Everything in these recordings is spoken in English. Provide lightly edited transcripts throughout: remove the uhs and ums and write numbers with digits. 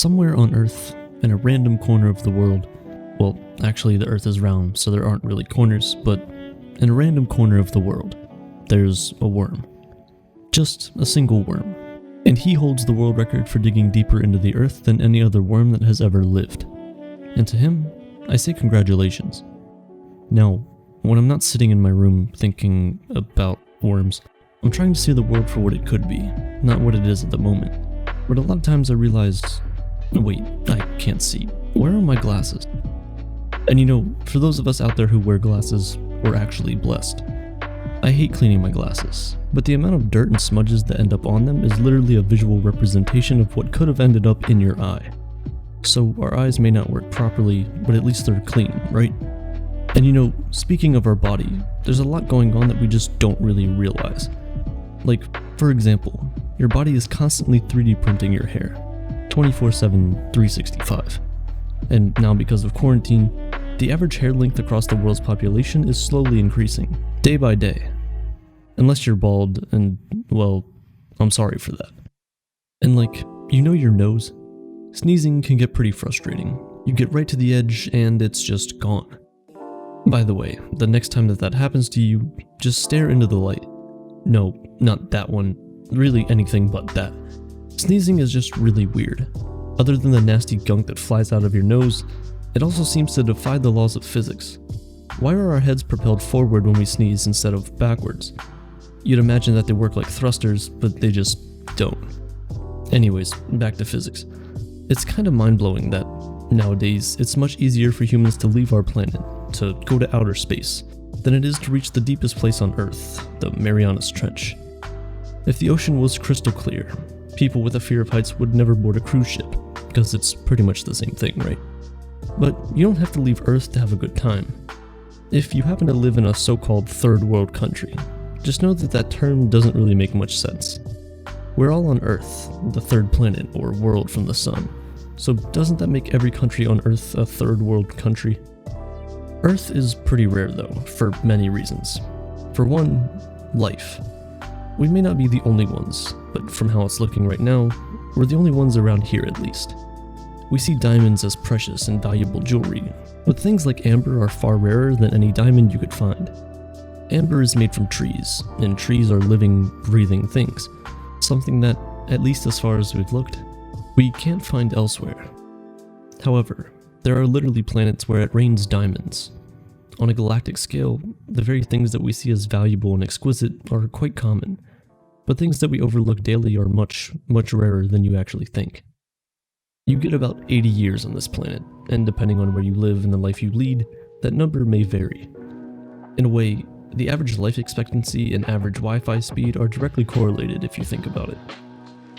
Somewhere on Earth, in a random corner of the world, well, actually the Earth is round, so there aren't really corners, but in a random corner of the world, there's a worm. Just a single worm. And he holds the world record for digging deeper into the Earth than any other worm that has ever lived. And to him, I say congratulations. Now, when I'm not sitting in my room thinking about worms, I'm trying to see the world for what it could be, not what it is at the moment. But a lot of times I realize, wait, I can't see. Where are my glasses? And you know, for those of us out there who wear glasses, we're actually blessed. I hate cleaning my glasses, but the amount of dirt and smudges that end up on them is literally a visual representation of what could have ended up in your eye. So our eyes may not work properly, but at least they're clean, right? And you know, speaking of our body, there's a lot going on that we just don't really realize. Like, for example, your body is constantly 3D printing your hair, 24/7, 365. And now because of quarantine, the average hair length across the world's population is slowly increasing, day by day. Unless you're bald, and, well, I'm sorry for that. And like, you know your nose? Sneezing can get pretty frustrating. You get right to the edge and it's just gone. By the way, the next time that happens to you, just stare into the light. No, not that one. Really anything but that. Sneezing is just really weird. Other than the nasty gunk that flies out of your nose, it also seems to defy the laws of physics. Why are our heads propelled forward when we sneeze instead of backwards? You'd imagine that they work like thrusters, but they just don't. Anyways, back to physics. It's kind of mind-blowing that, nowadays, it's much easier for humans to leave our planet, to go to outer space, than it is to reach the deepest place on Earth, the Marianas Trench. If the ocean was crystal clear, people with a fear of heights would never board a cruise ship, because it's pretty much the same thing, right? But you don't have to leave Earth to have a good time. If you happen to live in a so-called third world country, just know that that term doesn't really make much sense. We're all on Earth, the third planet or world from the sun, so doesn't that make every country on Earth a third world country? Earth is pretty rare though, for many reasons. For one, life. We may not be the only ones, but from how it's looking right now, we're the only ones around here at least. We see diamonds as precious and valuable jewelry, but things like amber are far rarer than any diamond you could find. Amber is made from trees, and trees are living, breathing things, something that, at least as far as we've looked, we can't find elsewhere. However, there are literally planets where it rains diamonds. On a galactic scale, the very things that we see as valuable and exquisite are quite common, but things that we overlook daily are much, much rarer than you actually think. You get about 80 years on this planet, and depending on where you live and the life you lead, that number may vary. In a way, the average life expectancy and average Wi-Fi speed are directly correlated if you think about it.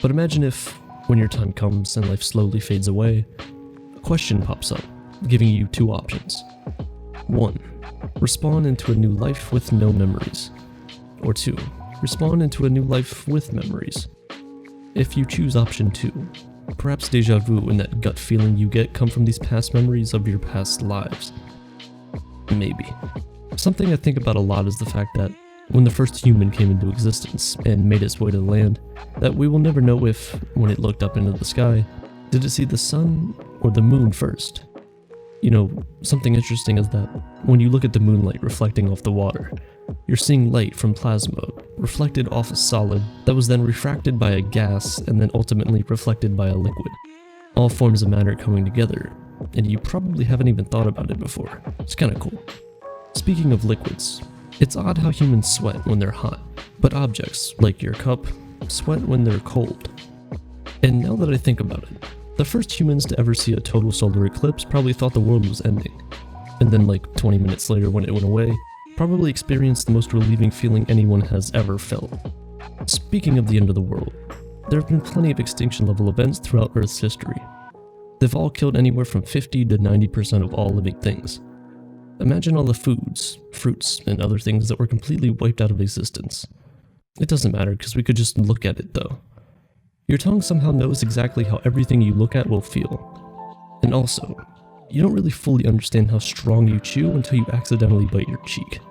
But imagine if, when your time comes and life slowly fades away, a question pops up, giving you two options. 1. Respawn into a new life with no memories. Or 2. Respawn into a new life with memories. If you choose option 2, perhaps deja vu and that gut feeling you get come from these past memories of your past lives. Maybe. Something I think about a lot is the fact that when the first human came into existence and made its way to the land, that we will never know if, when it looked up into the sky, did it see the sun or the moon first. You know, something interesting is that when you look at the moonlight reflecting off the water, you're seeing light from plasma reflected off a solid that was then refracted by a gas and then ultimately reflected by a liquid. All forms of matter coming together, and you probably haven't even thought about it before. It's kinda cool. Speaking of liquids, it's odd how humans sweat when they're hot, but objects, like your cup, sweat when they're cold. And now that I think about it, the first humans to ever see a total solar eclipse probably thought the world was ending. And then like 20 minutes later when it went away, probably experienced the most relieving feeling anyone has ever felt. Speaking of the end of the world, there have been plenty of extinction level events throughout Earth's history. They've all killed anywhere from 50 to 90% of all living things. Imagine all the foods, fruits, and other things that were completely wiped out of existence. It doesn't matter because we could just look at it though. Your tongue somehow knows exactly how everything you look at will feel. And also, you don't really fully understand how strong you chew until you accidentally bite your cheek.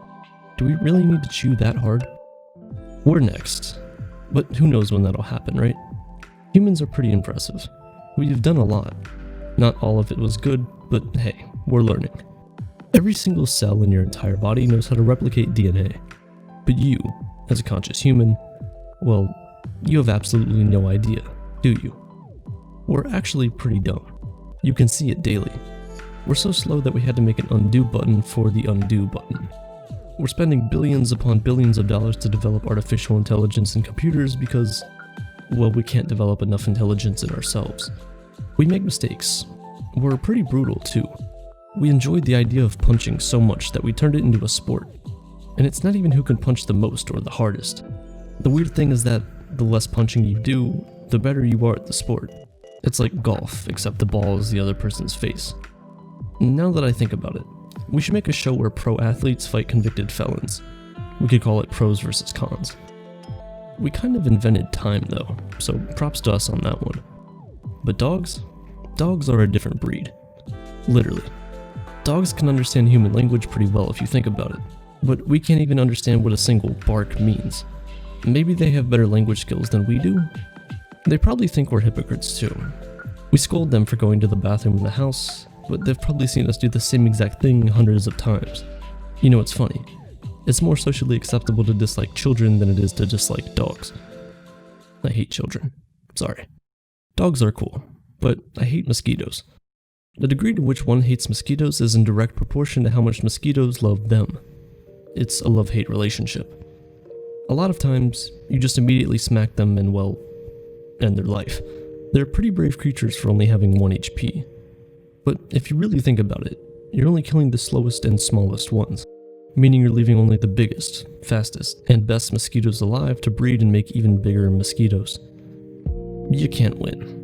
Do we really need to chew that hard? We're next, but who knows when that'll happen, right? Humans are pretty impressive. We've done a lot. Not all of it was good, but hey, we're learning. Every single cell in your entire body knows how to replicate DNA. But you, as a conscious human, well, you have absolutely no idea, do you? We're actually pretty dumb. You can see it daily. We're so slow that we had to make an undo button for the undo button. We're spending billions upon billions of dollars to develop artificial intelligence in computers because, well, we can't develop enough intelligence in ourselves. We make mistakes. We're pretty brutal too. We enjoyed the idea of punching so much that we turned it into a sport. And it's not even who can punch the most or the hardest. The weird thing is that the less punching you do, the better you are at the sport. It's like golf, except the ball is the other person's face. Now that I think about it, we should make a show where pro athletes fight convicted felons. We could call it pros versus cons. We kind of invented time though, so props to us on that one. But dogs? Dogs are a different breed. Literally. Dogs can understand human language pretty well if you think about it, but we can't even understand what a single bark means. Maybe they have better language skills than we do? They probably think we're hypocrites too. We scold them for going to the bathroom in the house, but they've probably seen us do the same exact thing hundreds of times. You know, it's funny. It's more socially acceptable to dislike children than it is to dislike dogs. I hate children. Sorry. Dogs are cool, but I hate mosquitoes. The degree to which one hates mosquitoes is in direct proportion to how much mosquitoes love them. It's a love-hate relationship. A lot of times, you just immediately smack them and, well, end their life. They're pretty brave creatures for only having 1 HP. But if you really think about it, you're only killing the slowest and smallest ones, meaning you're leaving only the biggest, fastest, and best mosquitoes alive to breed and make even bigger mosquitoes. You can't win.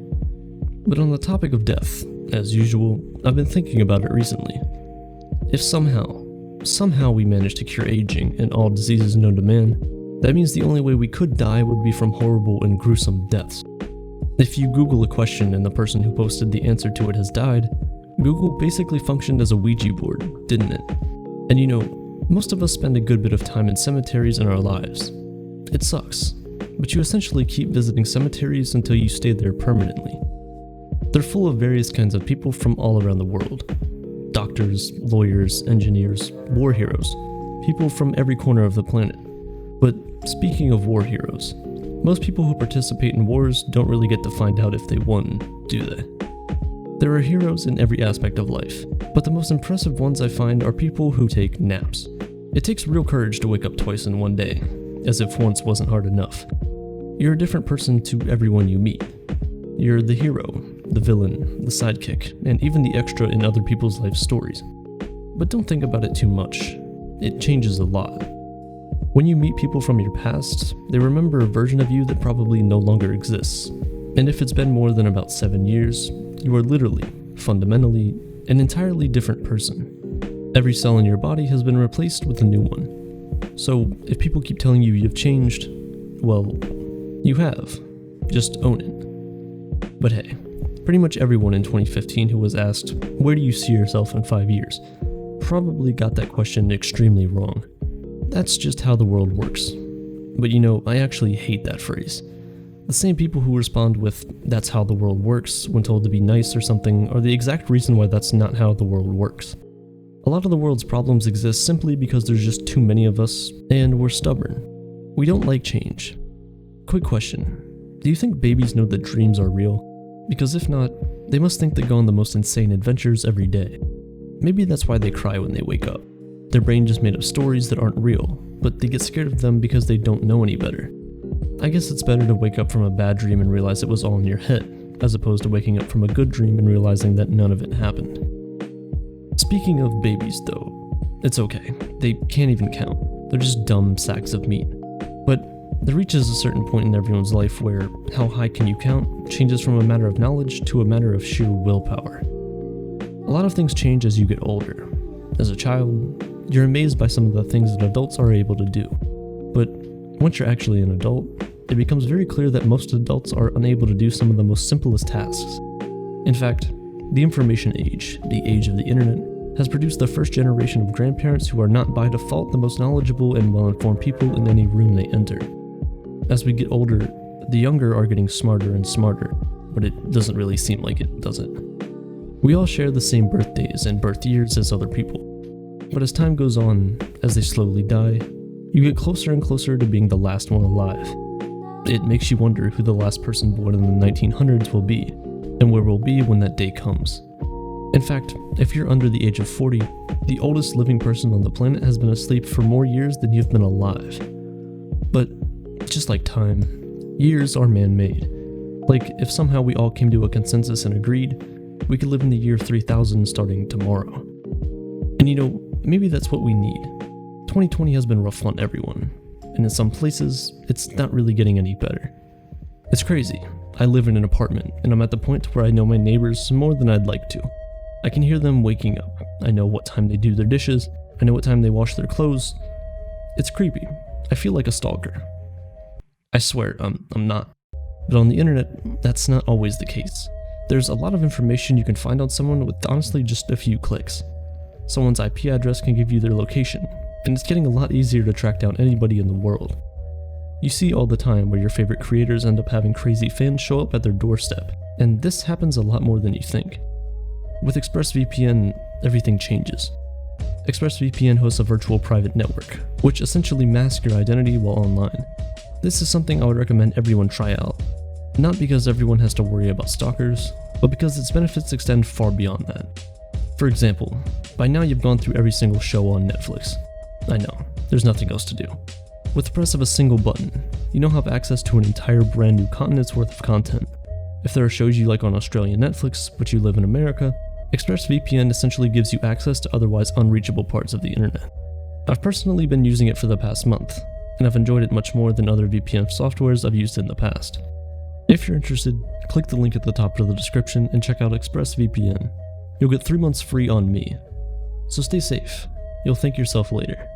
But on the topic of death, as usual, I've been thinking about it recently. If somehow we manage to cure aging and all diseases known to man, that means the only way we could die would be from horrible and gruesome deaths. If you Google a question and the person who posted the answer to it has died, Google basically functioned as a Ouija board, didn't it? And you know, most of us spend a good bit of time in cemeteries in our lives. It sucks, but you essentially keep visiting cemeteries until you stay there permanently. They're full of various kinds of people from all around the world. Doctors, lawyers, engineers, war heroes, people from every corner of the planet. But speaking of war heroes, most people who participate in wars don't really get to find out if they won, do they? There are heroes in every aspect of life, but the most impressive ones I find are people who take naps. It takes real courage to wake up twice in one day, as if once wasn't hard enough. You're a different person to everyone you meet. You're the hero, the villain, the sidekick, and even the extra in other people's life stories. But don't think about it too much. It changes a lot. When you meet people from your past, they remember a version of you that probably no longer exists. And if it's been more than about 7 years, you are literally, fundamentally, an entirely different person. Every cell in your body has been replaced with a new one. So if people keep telling you you've changed, well, you have. Just own it. But hey, pretty much everyone in 2015 who was asked, "Where do you see yourself in 5 years?" probably got that question extremely wrong. That's just how the world works. But you know, I actually hate that phrase. The same people who respond with, "That's how the world works," when told to be nice or something, are the exact reason why that's not how the world works. A lot of the world's problems exist simply because there's just too many of us, and we're stubborn. We don't like change. Quick question. Do you think babies know that dreams are real? Because if not, they must think they go on the most insane adventures every day. Maybe that's why they cry when they wake up. Their brain just made up stories that aren't real, but they get scared of them because they don't know any better. I guess it's better to wake up from a bad dream and realize it was all in your head, as opposed to waking up from a good dream and realizing that none of it happened. Speaking of babies though, it's okay, they can't even count. They're just dumb sacks of meat. But there reaches a certain point in everyone's life where how high can you count changes from a matter of knowledge to a matter of sheer willpower. A lot of things change as you get older. As a child, you're amazed by some of the things that adults are able to do. But once you're actually an adult, it becomes very clear that most adults are unable to do some of the most simplest tasks. In fact, the information age, the age of the internet, has produced the first generation of grandparents who are not by default the most knowledgeable and well-informed people in any room they enter. As we get older, the younger are getting smarter and smarter, but it doesn't really seem like it, does it? We all share the same birthdays and birth years as other people, but as time goes on, as they slowly die, you get closer and closer to being the last one alive. It makes you wonder who the last person born in the 1900s will be, and where we'll be when that day comes. In fact, if you're under the age of 40, the oldest living person on the planet has been asleep for more years than you've been alive. But just like time, years are man-made. Like, if somehow we all came to a consensus and agreed, we could live in the year 3000 starting tomorrow. And you know, maybe that's what we need. 2020 has been rough on everyone, and in some places, it's not really getting any better. It's crazy. I live in an apartment, and I'm at the point where I know my neighbors more than I'd like to. I can hear them waking up. I know what time they do their dishes. I know what time they wash their clothes. It's creepy. I feel like a stalker. I swear, I'm not. But on the internet, that's not always the case. There's a lot of information you can find on someone with honestly just a few clicks. Someone's IP address can give you their location, and it's getting a lot easier to track down anybody in the world. You see all the time where your favorite creators end up having crazy fans show up at their doorstep, and this happens a lot more than you think. With ExpressVPN, everything changes. ExpressVPN hosts a virtual private network, which essentially masks your identity while online. This is something I would recommend everyone try out. Not because everyone has to worry about stalkers, but because its benefits extend far beyond that. For example, by now you've gone through every single show on Netflix. I know, there's nothing else to do. With the press of a single button, you now have access to an entire brand new continent's worth of content. If there are shows you like on Australian Netflix, but you live in America, ExpressVPN essentially gives you access to otherwise unreachable parts of the internet. I've personally been using it for the past month, and I've enjoyed it much more than other VPN softwares I've used in the past. If you're interested, click the link at the top of the description and check out ExpressVPN. You'll get 3 months free on me. So stay safe. You'll thank yourself later.